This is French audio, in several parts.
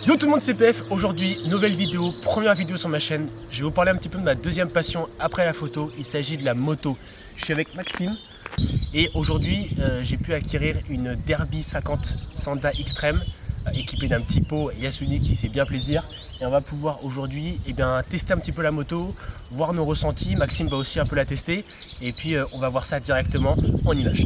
Yo tout le monde, c'est PF. Aujourd'hui, nouvelle vidéo, première vidéo sur ma chaîne. Je vais vous parler un petit peu de ma deuxième passion après la photo. Il s'agit de la moto. Je suis avec Maxime et aujourd'hui j'ai pu acquérir une Derby 50 Sanda Extreme équipée d'un petit pot Yasuni qui fait bien plaisir. Et on va pouvoir aujourd'hui tester un petit peu la moto, voir nos ressentis. Maxime va aussi un peu la tester et puis on va voir ça directement en images.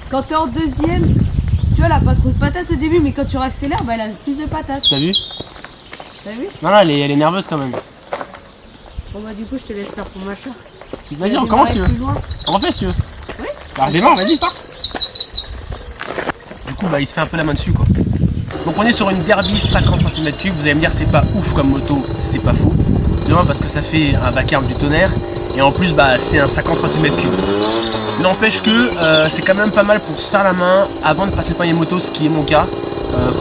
Quand t'es en deuxième, tu vois, elle a pas trop de patates au début, mais quand tu accélères, bah elle a plus de patates. T'as vu? T'as vu? Non, elle est nerveuse quand même. Bon bah du coup, je te laisse faire ton machin. Vas-y, on commence si tu veux. On refait si tu veux. Oui. Bah démarre, vas-y, pars. Du coup, il se fait un peu la main dessus quoi. Donc on est sur une Derby 50 cm3. Vous allez me dire, c'est pas ouf comme moto, c'est pas faux. Demain parce que ça fait un vacarme du tonnerre. Et en plus, c'est un 50 cm3. N'empêche que c'est quand même pas mal pour se faire la main avant de passer le permis moto, ce qui est mon cas.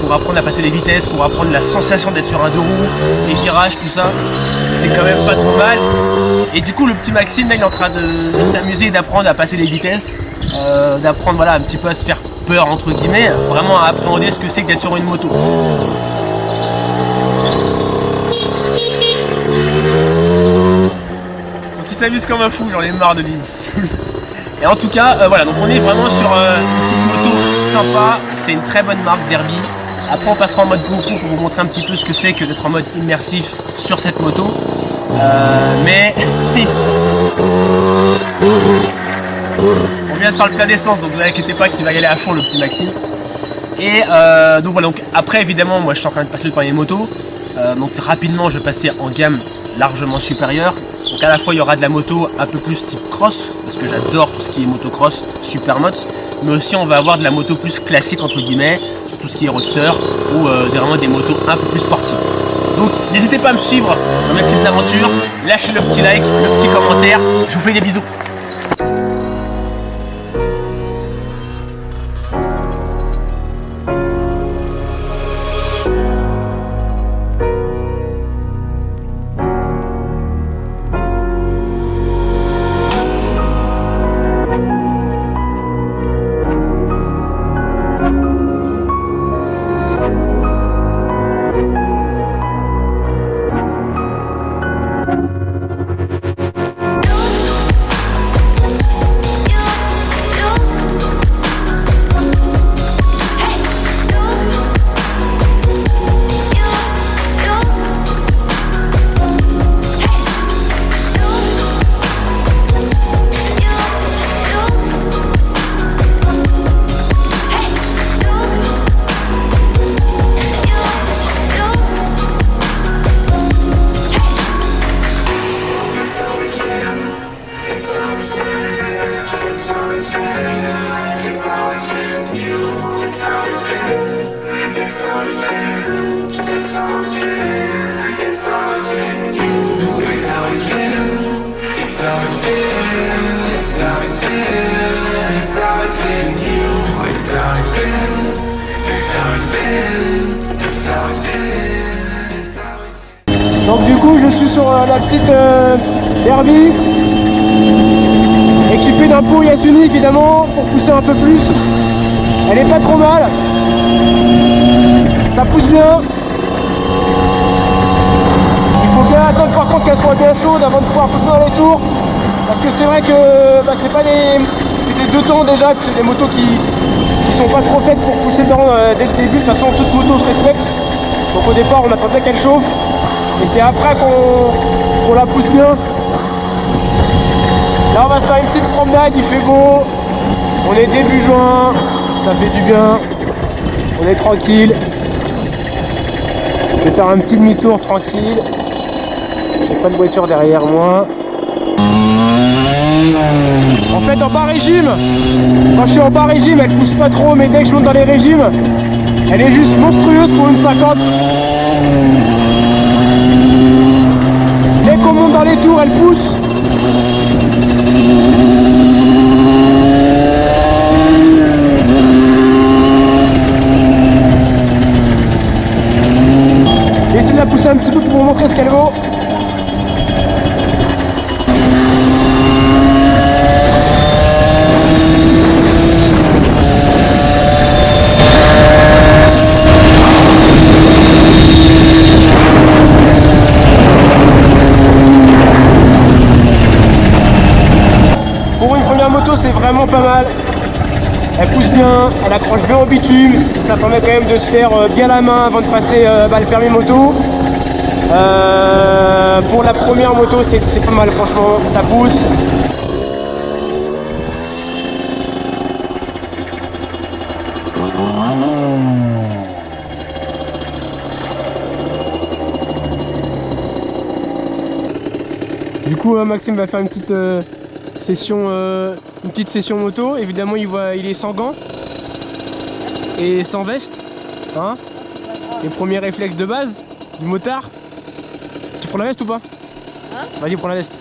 Pour apprendre à passer les vitesses, pour apprendre la sensation d'être sur un deux roues, les virages, tout ça, c'est quand même pas trop mal. Et du coup le petit Maxime là, il est en train de s'amuser et d'apprendre à passer les vitesses, d'apprendre un petit peu à se faire peur entre guillemets, vraiment à appréhender ce que c'est que d'être sur une moto. Donc il s'amuse comme un fou, j'en ai marre de lui. Et en tout cas, donc on est vraiment sur une petite moto sympa, c'est une très bonne marque Derby. Après on passera en mode GoPro pour vous montrer un petit peu ce que c'est que d'être en mode immersif sur cette moto. Mais on vient de faire le plein d'essence, donc vous inquiétez pas qu'il va y aller à fond le petit Maxime. Et donc voilà, donc après évidemment moi je suis en train de passer le permis moto. Donc rapidement je vais passer en gamme largement supérieure. Donc à la fois il y aura de la moto un peu plus type cross, parce que j'adore tout ce qui est motocross, supermoto, mais aussi on va avoir de la moto plus classique entre guillemets, tout ce qui est roadster, ou vraiment des motos un peu plus sportives. Donc n'hésitez pas à me suivre dans mes petites aventures, lâchez le petit like, le petit commentaire, je vous fais des bisous. coup je suis sur la petite Derby, équipée d'un pot Yasuni évidemment pour pousser un peu plus. Elle est pas trop mal, ça pousse bien. Il faut bien attendre par contre qu'elle soit bien chaude avant de pouvoir pousser dans les tours, parce que c'est vrai que c'est pas des... c'est des 2 temps déjà, que c'est des motos qui sont pas trop faites pour pousser dedans dès le début. De toute façon toute moto se respecte, donc au départ on attendait qu'elle chauffe et c'est après qu'on la pousse bien. Là on va se faire une petite promenade, il fait beau, on est début juin, ça fait du bien, on est tranquille. Je vais faire un petit demi-tour tranquille, j'ai pas de voiture derrière moi. En fait en bas régime, quand je suis en bas régime elle pousse pas trop, mais dès que je monte dans les régimes, elle est juste monstrueuse pour une 50. Dès qu'on monte dans les tours elle pousse. J'ai essayé de la pousser un petit peu pour vous montrer ce qu'elle vaut. C'est vraiment pas mal, elle pousse bien, elle accroche bien au bitume, ça permet quand même de se faire bien la main avant de passer le permis moto. Pour la première moto c'est pas mal, franchement ça pousse. Du coup Maxime va faire une petite session moto. Évidemment il est sans gants et sans veste, hein. Les premiers réflexes de base du motard. Tu prends la veste ou pas? Hein? Vas-y, prends la veste.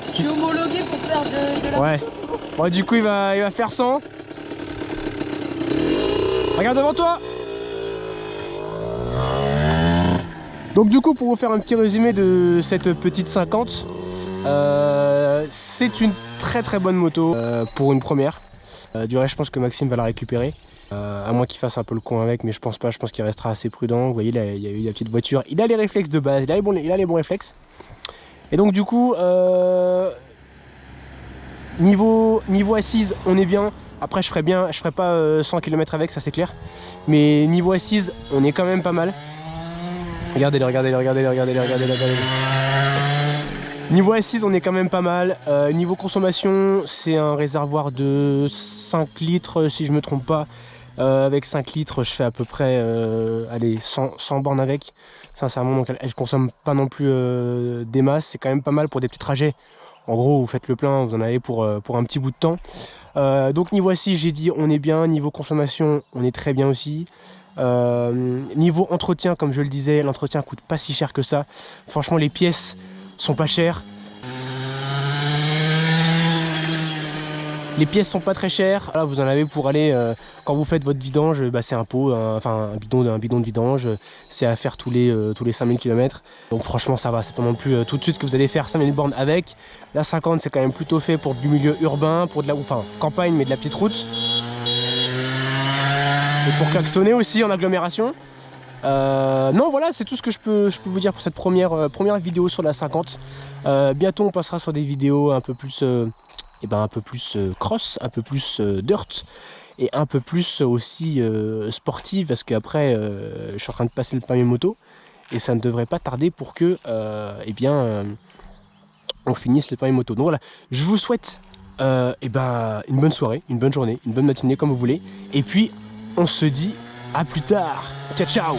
Je suis homologué pour faire de la ouais. Bon, du coup il va faire 100. Regarde devant toi. Donc du coup pour vous faire un petit résumé de cette petite 50, c'est une très bonne moto pour une première. Du reste je pense que Maxime va la récupérer, à moins qu'il fasse un peu le con avec, mais je pense pas, je pense qu'il restera assez prudent. Vous voyez, il y a eu la petite voiture, il a les réflexes de base, il a les bons réflexes. Et donc du coup niveau assise on est bien. Après je ferai pas 100 km avec, ça c'est clair, mais niveau assise on est quand même pas mal. Regardez. Niveau assise on est quand même pas mal. Niveau consommation c'est un réservoir de 5 litres si je me trompe pas. Avec 5 litres je fais à peu près allez, 100 bornes avec. Sincèrement donc elle consomme pas non plus des masses. C'est quand même pas mal pour des petits trajets. En gros vous faites le plein, vous en avez pour un petit bout de temps. Donc niveau assise j'ai dit on est bien. Niveau consommation on est très bien aussi. Niveau entretien comme je le disais, l'entretien coûte pas si cher que ça. Franchement les pièces sont pas chères. Les pièces sont pas très chères. Là, vous en avez pour aller quand vous faites votre vidange, c'est un pot, enfin un bidon de vidange. C'est à faire tous les 5000 km. Donc franchement ça va, c'est pas non plus tout de suite que vous allez faire 5000 bornes avec. La 50 c'est quand même plutôt fait pour du milieu urbain, pour de la campagne mais de la petite route. Et pour klaxonner aussi en agglomération. Non voilà c'est tout ce que je peux vous dire pour cette première vidéo sur la 50. Bientôt on passera sur des vidéos un peu plus cross, un peu plus dirt et un peu plus aussi sportive, parce qu'après je suis en train de passer le permis moto et ça ne devrait pas tarder pour que on finisse le permis moto. Donc voilà, je vous souhaite une bonne soirée, une bonne journée, une bonne matinée comme vous voulez, et puis on se dit à plus tard. Ciao ciao.